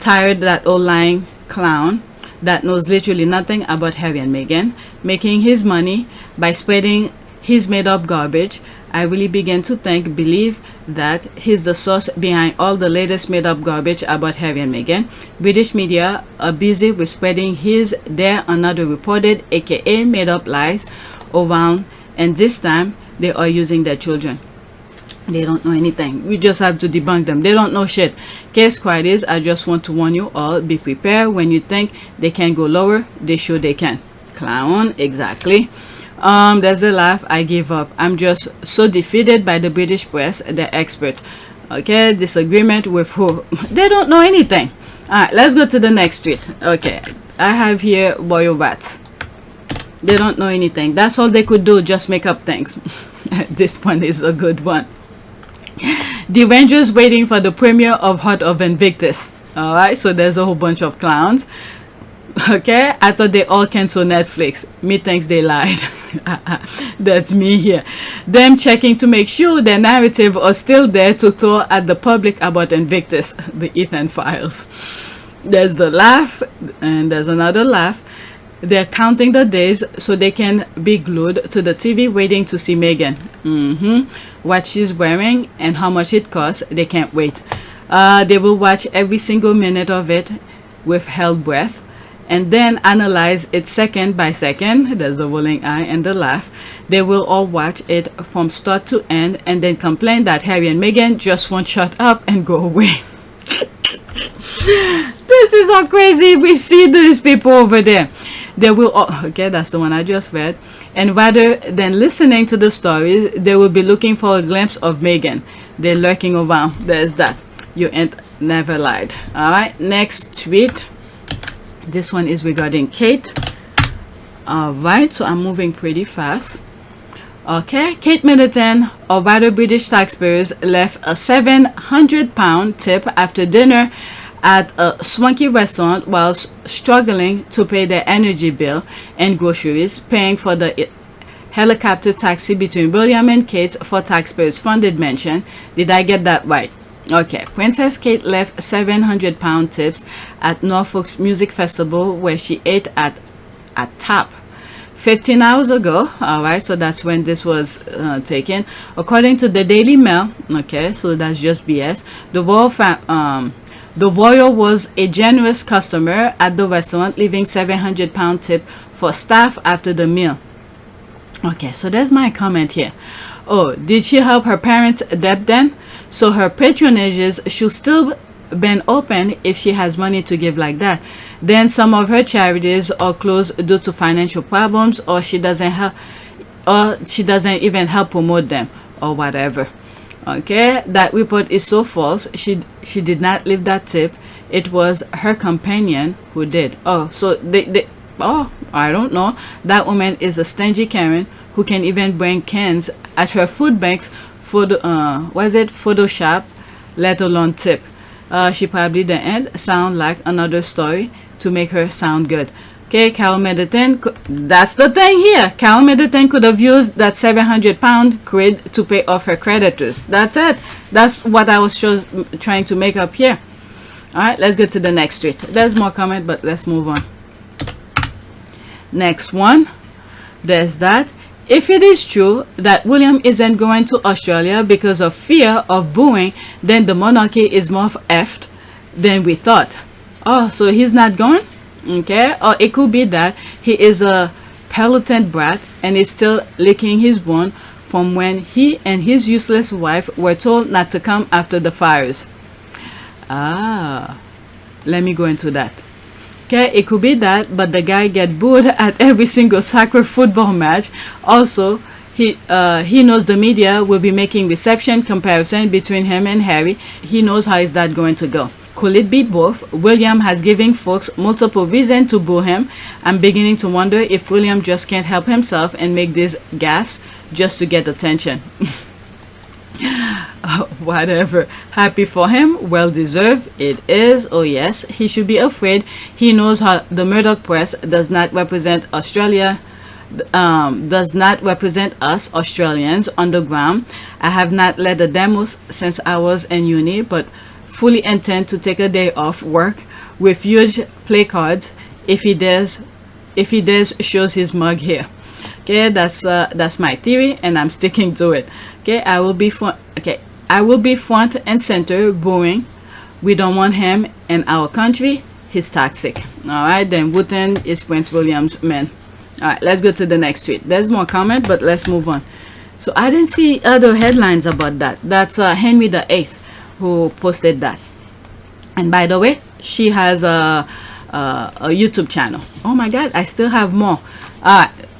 Tired that old lying clown that knows literally nothing about Harry and Meghan making his money by spreading his made up garbage. I really began to believe that he's the source behind all the latest made up garbage about Harry and Meghan. British media are busy with spreading their another reported aka made up lies around, and this time they are using their children. They don't know anything. We just have to debunk them. They don't know shit. Okay, squaddies, I just want to warn you all, be prepared. When you think they can go lower, they sure they can. Clown, exactly. There's a laugh. I give up. I'm just so defeated by the British press, the expert. Okay, disagreement with who? They don't know anything. Alright, let's go to the next tweet. Okay, I have here Royal Rats. They don't know anything. That's all they could do, just make up things. This one is a good one. The Rangers waiting for the premiere of Heart of Invictus. Alright, so there's a whole bunch of clowns. Okay, I thought they all cancel Netflix. Me thinks they lied. That's me here. Them checking to make sure their narrative are still there to throw at the public about Invictus, the Ethan Files. There's the laugh, and there's another laugh. They're counting the days so they can be glued to the TV waiting to see Meghan. What she's wearing and how much it costs, they can't wait. They will watch every single minute of it with held breath and then analyze it second by second. There's the rolling eye and the laugh. They will all watch it from start to end and then complain that Harry and Meghan just won't shut up and go away. This is so crazy. We see these people over there. They will okay, that's the one I just read. And rather than listening to the stories, they will be looking for a glimpse of Meghan. They're lurking around. There's that. You ain't never lied. Alright, next tweet. This one is regarding Kate. Alright, so I'm moving pretty fast. Okay, Kate Middleton, or rather British taxpayers, left a £700 tip after dinner at a swanky restaurant whilst struggling to pay their energy bill and groceries, paying for the helicopter taxi between William and Kate for taxpayers funded mansion. Did I get that right? Okay, Princess Kate left £700 tips at Norfolk's music festival where she ate at tap 15 hours ago. Alright, so that's when this was taken, according to the Daily Mail. Okay, so that's just BS. The royal was a generous customer at the restaurant, leaving £700 tip for staff after the meal. Okay, so there's my comment here. Oh, did she help her parents' debt then? So her patronages should still been open if she has money to give like that. Then some of her charities are closed due to financial problems, or she doesn't even help promote them, or whatever. Okay, that report is so false. She did not leave that tip. It was her companion who did. Oh, so oh, I don't know. That woman is a stingy Karen who can even bring cans at her food banks for the Photoshop, let alone tip. She probably didn't sound like another story to make her sound good. Okay, Carol Middleton, that's the thing here. Carol Middleton could have used that £700 quid to pay off her creditors. That's it. That's what I was trying to make up here. Alright, let's get to the next tweet. There's more comment, but let's move on. Next one. There's that. If it is true that William isn't going to Australia because of fear of booing, then the monarchy is more effed than we thought. Oh, so he's not going? Okay, or it could be that he is a penitent brat and is still licking his wound from when he and his useless wife were told not to come after the fires. Ah, let me go into that. Okay, it could be that, but the guy get booed at every single soccer football match. Also, he knows the media will be making reception comparison between him and Harry. He knows how is that going to go. Could it be both? William has given folks multiple reasons to boo him. I'm beginning to wonder if William just can't help himself and make these gaffes just to get attention. Whatever. Happy for him. Well deserved. It is. Oh yes, he should be afraid. He knows how the Murdoch press does not represent Australia. Does not represent us Australians on the ground. I have not led a demos since I was in uni, but fully intend to take a day off work with huge placards if he dares shows his mug here. Okay, that's my theory and I'm sticking to it. Okay, I will be front and center booing. We don't want him in our country. He's toxic. Alright, then Wooten is Prince William's man. Alright, let's go to the next tweet. There's more comment, but let's move on. So I didn't see other headlines about that. That's Henry VIII who posted that. And by the way, she has a YouTube channel. Oh my God, I still have more.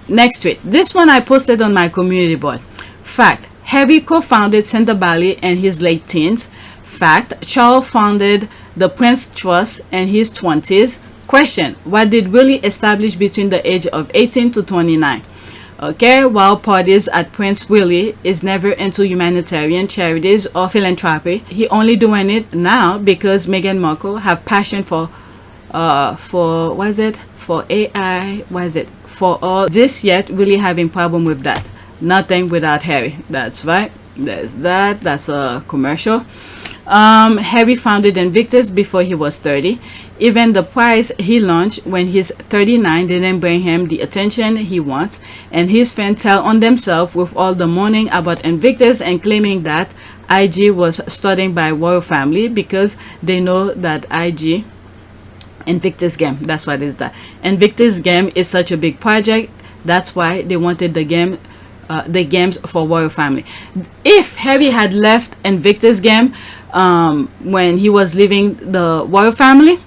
Next tweet. This one I posted on my community board. Fact: Harry co-founded Center Ballet in his late teens. Fact: Charles founded the Prince Trust in his 20s. Question: what did Willie establish between the age of 18 to 29? Okay, while parties at Prince Willie is never into humanitarian charities or philanthropy, he only doing it now because Meghan Markle have passion for what is it, for AI, what is it, for all this, yet really having problem with that. Nothing without Harry. That's right, there's that. That's a commercial. Harry founded Invictus before he was 30. Even the prize he launched when he's 39 didn't bring him the attention he wants, and his fans tell on themselves with all the mourning about Invictus and claiming that IG was started by royal family because they know that IG Invictus game, that's what is that. Invictus game is such a big project, that's why they wanted the game, the games for royal family. If Harry had left Invictus game when he was leaving the royal family,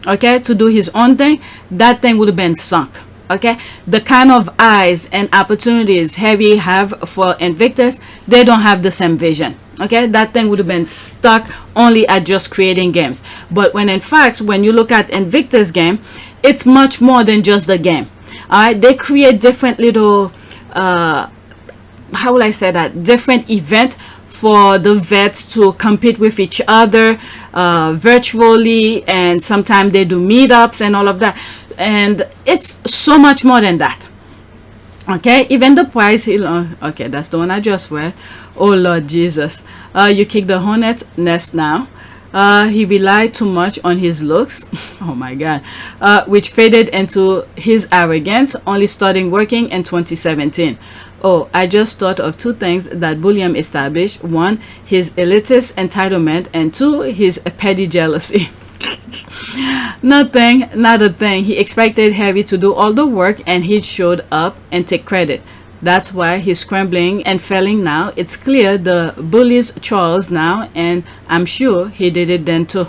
okay, to do his own thing, that thing would have been sunk. Okay, the kind of eyes and opportunities Harry have for Invictus, they don't have the same vision. Okay, that thing would have been stuck only at just creating games. But when in fact, when you look at Invictus game, it's much more than just the game. All right, they create different little how will I say that, different event for the vets to compete with each other virtually, and sometimes they do meetups and all of that, and it's so much more than that. Okay, even the prize he okay, that's the one I just read. Oh Lord Jesus, you kick the hornet's nest now. He relied too much on his looks. Oh my God, which faded into his arrogance, only starting working in 2017. Oh, I just thought of two things that Bulliam established. One, his elitist entitlement, and two, his petty jealousy. Nothing, not a thing. He expected Harry to do all the work and he showed up and take credit. That's why he's scrambling and failing now. It's clear the bullies Charles now, and I'm sure he did it then too.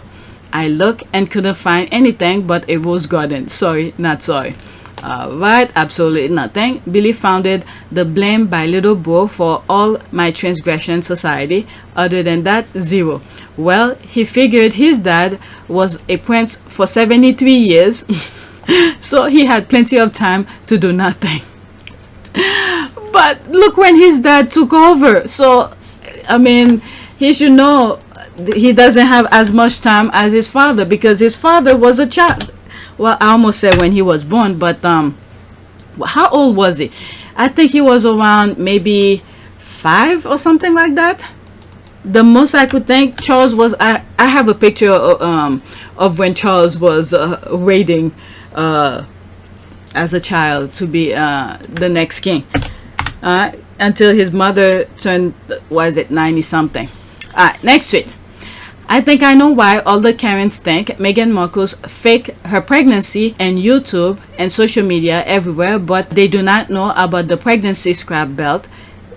I looked and couldn't find anything but a rose garden. Sorry, not sorry. Right, absolutely nothing. Billy founded the blame by little bro for all my transgression society. Other than that, zero. Well, he figured his dad was a prince for 73 years, so he had plenty of time to do nothing. But look when his dad took over. So, I mean, he should know he doesn't have as much time as his father, because his father was a child. Well, I almost said when he was born, but how old was he? I think he was around maybe 5 or something like that. The most I could think, Charles was, I have a picture of when Charles was waiting as a child to be the next king, until his mother turned, was it 90 something. Next tweet. I think I know why all the Karens think Meghan Markle's fake her pregnancy and YouTube and social media everywhere, but they do not know about the pregnancy scrap belt.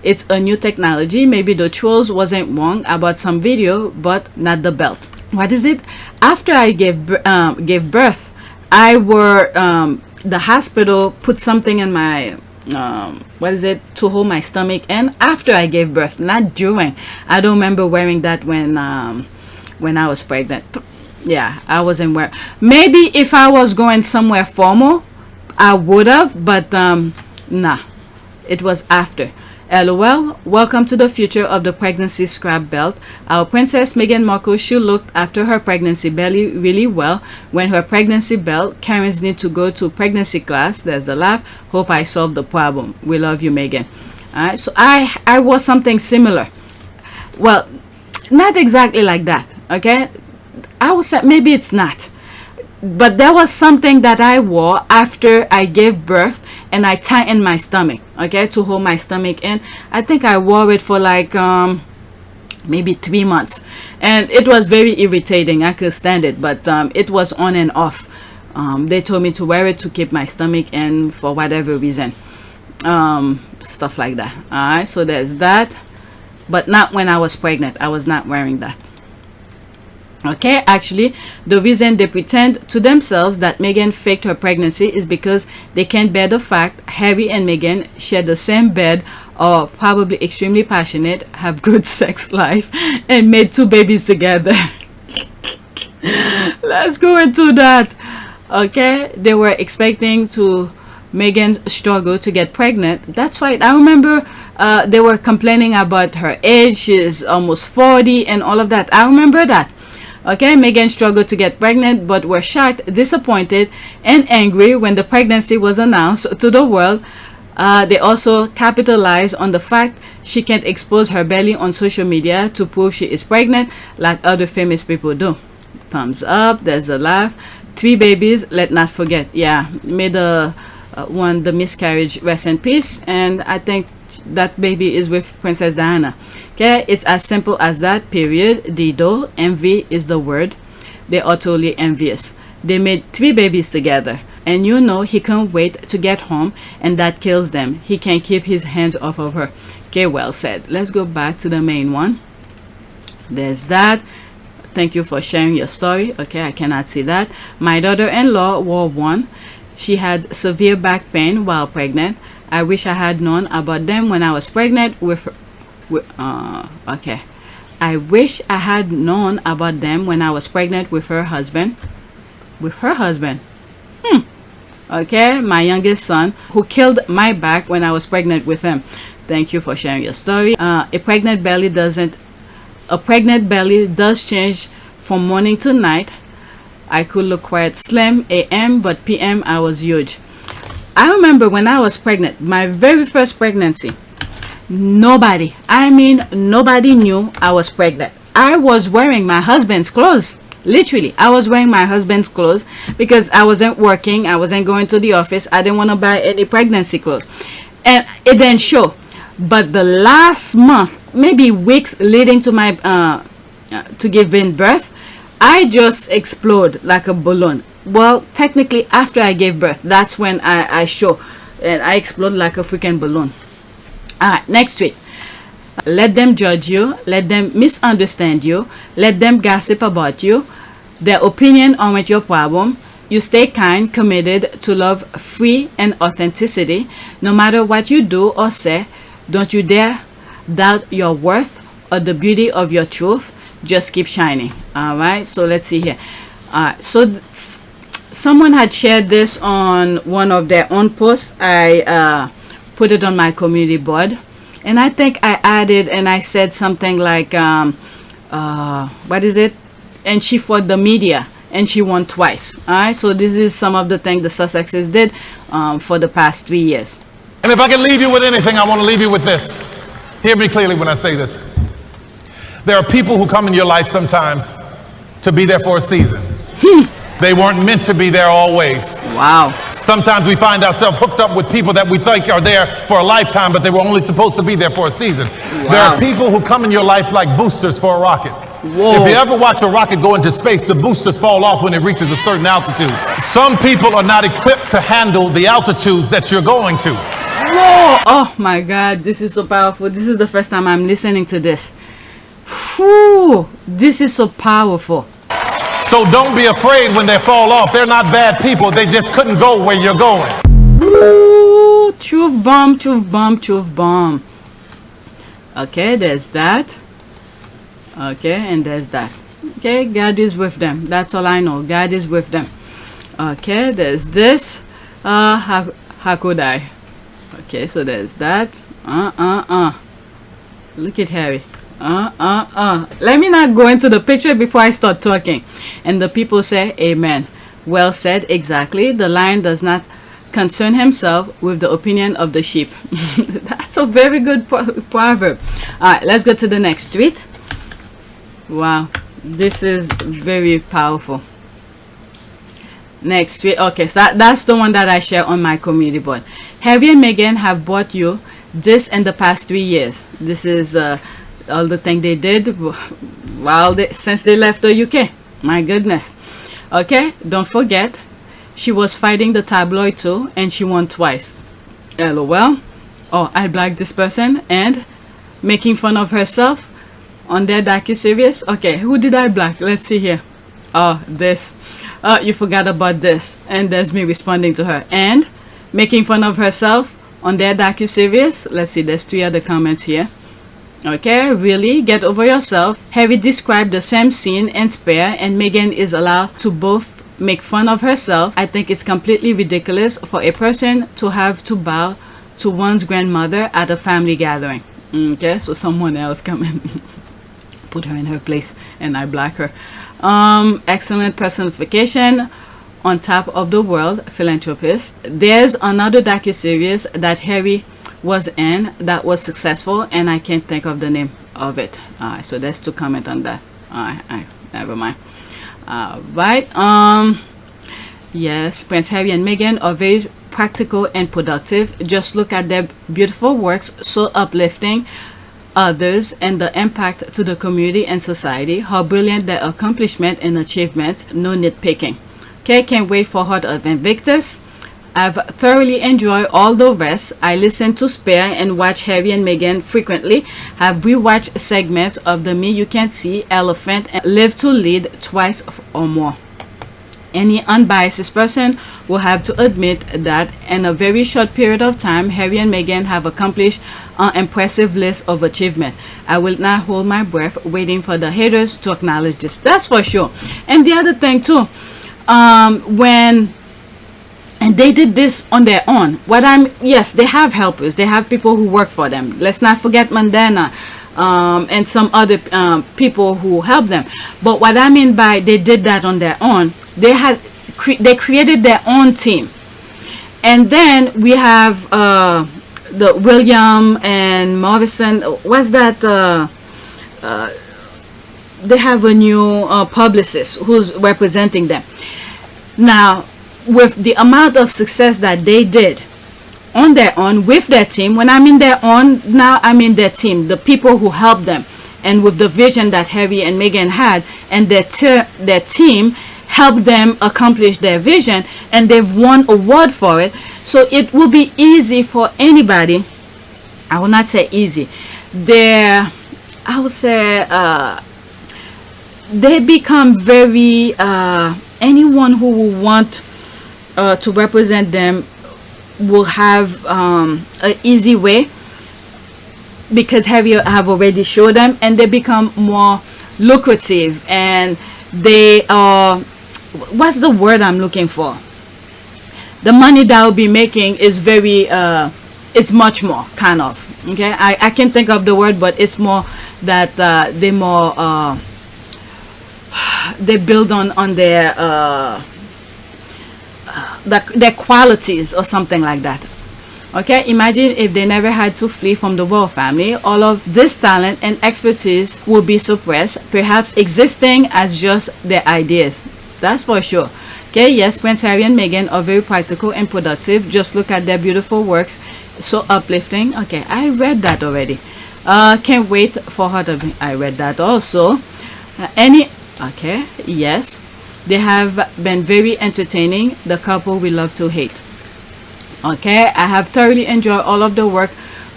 It's a new technology. Maybe the trolls wasn't wrong about some video, but not the belt. What is it? After I gave birth, I were the hospital put something in my what is it, to hold my stomach, and after I gave birth, not during. I don't remember wearing that when I was pregnant. Yeah, I wasn't wearing. Maybe if I was going somewhere formal, I would have, but nah, it was after. LOL. Welcome to the future of the pregnancy scrap belt. Our Princess Meghan Markle should look after her pregnancy belly really well. When her pregnancy belt, Karens need to go to pregnancy class. There's the laugh. Hope I solved the problem. We love you, Meghan. Alright, so I was something similar. Well, not exactly like that. Okay, I would say maybe it's not, but there was something that I wore after I gave birth, and I tightened my stomach, okay, to hold my stomach in. I think I wore it for like maybe 3 months, and it was very irritating. I could stand it, but it was on and off. They told me to wear it to keep my stomach in for whatever reason. stuff like that. All right, so there's that, but not when I was pregnant. I was not wearing that. Okay, actually, the reason they pretend to themselves that Meghan faked her pregnancy is because they can't bear the fact Harry and Meghan share the same bed, are probably extremely passionate, have good sex life, and made 2 babies together. Let's go into that. Okay, they were expecting to Meghan struggle to get pregnant. That's right. I remember they were complaining about her age. She's almost 40 and all of that. I remember that. Okay, Meghan struggled to get pregnant, but were shocked, disappointed, and angry when the pregnancy was announced to the world. They also capitalized on the fact she can't expose her belly on social media to prove she is pregnant like other famous people do. Thumbs up. There's a laugh. 3 babies. Let's not forget. Yeah, made the one, the miscarriage, rest in peace. And I think that baby is with Princess Diana. Okay, it's as simple as that, period. Dido, envy is the word. They are totally envious. They made 3 babies together, and you know he can't wait to get home, and that kills them. He can't keep his hands off of her. Okay, well said. Let's go back to the main one. There's that. Thank you for sharing your story. Okay, I cannot see that. My daughter-in-law wore one. She had severe back pain while pregnant. I wish I had known about them when I was pregnant with okay. I wish I had known about them when I was pregnant with her husband. With her husband. Okay, my youngest son, who killed my back when I was pregnant with him. Thank you for sharing your story. A pregnant belly does change from morning to night. I could look quite slim AM, but PM I was huge. I remember when I was pregnant, my very first pregnancy, nobody knew I was pregnant. I was wearing my husband's clothes. Literally, I was wearing my husband's clothes because I wasn't working. I wasn't going to the office. I didn't want to buy any pregnancy clothes. And it didn't show. But the last month, maybe weeks leading to my to giving birth, I just explode like a balloon. Well, technically after I gave birth, that's when I show, and I explode like a freaking balloon. Alright, next week. Let them judge you, let them misunderstand you, let them gossip about you. Their opinion aren't your problem. You stay kind, committed to love, free, and authenticity. No matter what you do or say, don't you dare doubt your worth or the beauty of your truth. Just keep shining. Alright, so let's see here. So someone had shared this on one of their own posts. I put it on my community board, and I think I added and I said something like what is it, and she fought the media and she won twice. Alright, so this is some of the things the Sussexes did for the past 3 years. And if I can leave you with anything, I want to leave you with this. Hear me clearly when I say this. There are people who come in your life sometimes to be there for a season. They weren't meant to be there always. Wow. Sometimes we find ourselves hooked up with people that we think are there for a lifetime, but they were only supposed to be there for a season. Wow. There are people who come in your life like boosters for a rocket. Whoa. If you ever watch a rocket go into space, the boosters fall off when it reaches a certain altitude. Some people are not equipped to handle the altitudes that you're going to. Whoa. Oh my God, this is so powerful. This is the first time I'm listening to this. Whew, this is so powerful. So don't be afraid when they fall off. They're not bad people. They just couldn't go where you're going. Ooh, truth bomb, truth bomb, truth bomb. Okay, there's that. Okay, and there's that. Okay, God is with them. That's all I know. God is with them. Okay, there's this. How could I? Okay, so there's that. Look at Harry. Let me not go into the picture before I start talking. And the people say, amen. Well said, exactly. The lion does not concern himself with the opinion of the sheep. That's a very good proverb. Alright, let's go to the next tweet. Wow, this is very powerful. Next tweet. Okay, so that's the one that I share on my community board. Harry and Meghan have bought you this in the past 3 years. This is all the thing they did while since they left the UK. My goodness. Okay, don't forget, she was fighting the tabloid too, and she won twice. LOL. oh, I blacked this person, and making fun of herself on their docu-series. Okay, who did I black? Let's see here. Oh, this. You forgot about this. And there's me responding to her. And making fun of herself on their docu-series. Let's see, there's 3 other comments here. Okay, really? Get over yourself. Harry described the same scene in Spare, and Meghan is allowed to both make fun of herself. I think it's completely ridiculous for a person to have to bow to one's grandmother at a family gathering. Okay, so someone else come and put her in her place, and I black her. Excellent personification. On top of the world, philanthropist. There's another docu-series that Harry was in that was successful, and I can't think of the name of it. So there's 2 comments on that. Never mind. Right. Yes, Prince Harry and Meghan are very practical and productive. Just look at their beautiful works, so uplifting others and the impact to the community and society. How brilliant their accomplishment and achievements. No nitpicking. Okay, can't wait for Heart of Invictus. I've thoroughly enjoyed all the rest. I listen to Spare and watch Harry and Meghan frequently. Have rewatched segments of the Me You Can't See, Elephant, and Live to Lead twice or more. Any unbiased person will have to admit that in a very short period of time, Harry and Meghan have accomplished an impressive list of achievements. I will not hold my breath waiting for the haters to acknowledge this. That's for sure. And the other thing too, and they did this on their own. Yes, they have helpers. They have people who work for them. Let's not forget Mandana and some other people who help them. But what I mean by they did that on their own, they created their own team. And then we have the William and Morrison. What's that? They have a new publicist who's representing them. Now, with the amount of success that they did on their own with their team, when I mean their own, now I mean their team, the people who helped them, and with the vision that Harry and Meghan had, and their team helped them accomplish their vision, and they've won an award for it. So it will be easy for anybody. I will not say easy. I would say they become very anyone who will want to represent them will have an easy way, because Harry have already showed them, and they become more lucrative, and they are, what's the word I'm looking for? The money that I'll be making is very it's much more, kind of. Okay, I can't think of the word, but it's more that they more they build on their qualities or something like that. Okay, imagine if they never had to flee from the royal family, all of this talent and expertise will be suppressed, perhaps existing as just their ideas. That's for sure. Okay, yes, Prince Harry and Meghan are very practical and productive. Just look at their beautiful works, so uplifting. Okay, I read that already. Can't wait for her to be. I read that also. Okay, yes, they have been very entertaining, the couple we love to hate. Okay, I have thoroughly enjoyed all of the work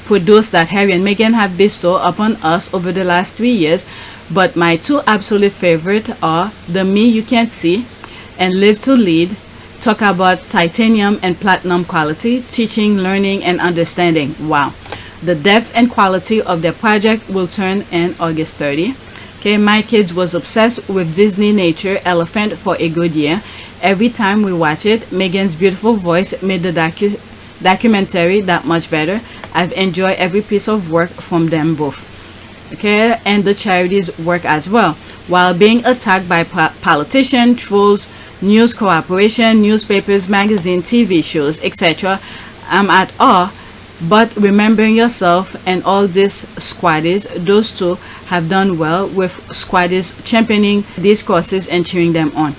produced that Harry and Meghan have bestowed upon us over the last 3 years, but my 2 absolute favorite are The Me You Can't See and Live to Lead. Talk about titanium and platinum quality, teaching, learning, and understanding. Wow, the depth and quality of their project will turn in August 30. Okay, my kids was obsessed with Disney Nature Elephant for a good year. Every time we watch it, Meghan's beautiful voice made the documentary that much better. I've enjoyed every piece of work from them both. Okay, and the charities work as well. While being attacked by politicians, trolls, news cooperation, newspapers, magazine, TV shows, etc., I'm at awe. But remembering yourself and all these squaddies, those 2 have done well with squaddies championing these causes and cheering them on.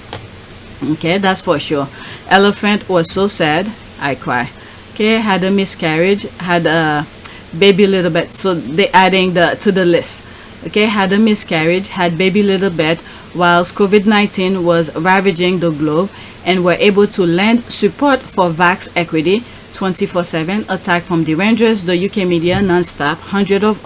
Okay, that's for sure. Elephant was so sad, I cry. Okay, had a miscarriage, had a baby little bit, so they adding to the list. Okay, had a miscarriage, had baby little bit, whilst COVID-19 was ravaging the globe, and were able to lend support for vax equity 24/7, attack from the Rangers, the UK media non-stop, hundreds of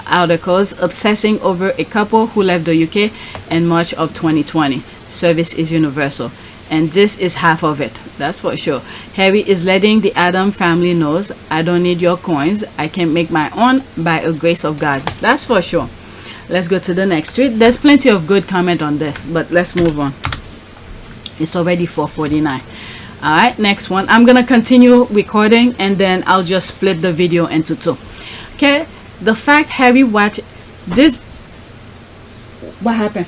articles obsessing over a couple who left the UK in March of 2020. Service is universal. And this is half of it, that's for sure. Harry is letting the Adam family knows, I don't need your coins, I can make my own by a grace of God. That's for sure. Let's go to the next tweet. There's plenty of good comment on this, but let's move on. It's already 4:49. Alright, next one. I'm gonna continue recording and then I'll just split the video into two. Okay, the fact Harry watched this. What happened?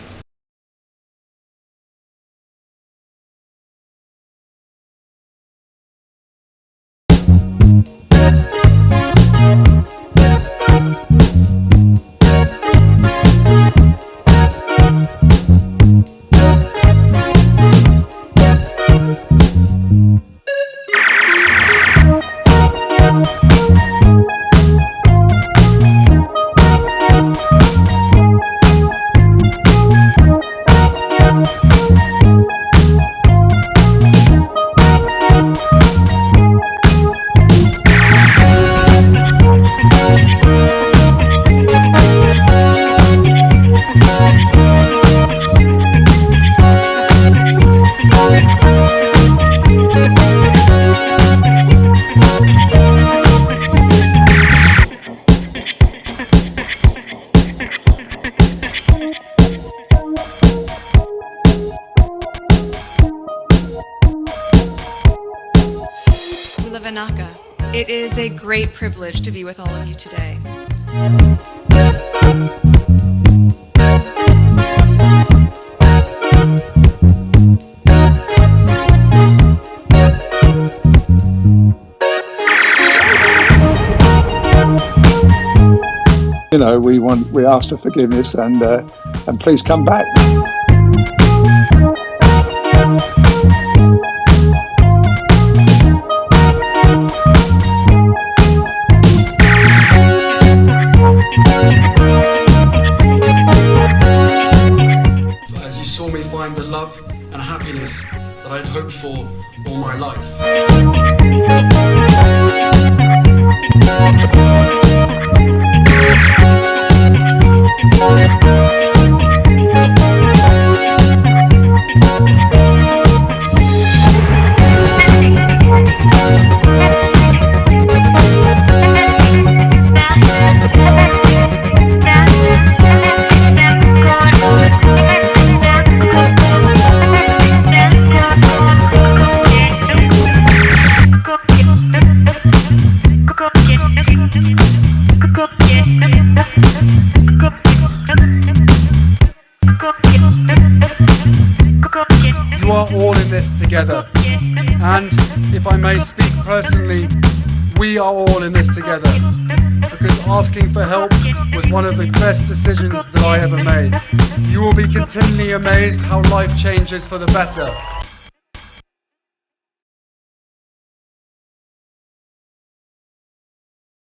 VACA. It is a great privilege to be with all of you today. You know, we ask for forgiveness and please come back. As you saw me find the love and happiness that I'd hoped for all my life. You are all in this together, and if I may speak personally, we are all in this together, because asking for help was one of the best decisions that I ever made. You will be continually amazed how life changes for the better.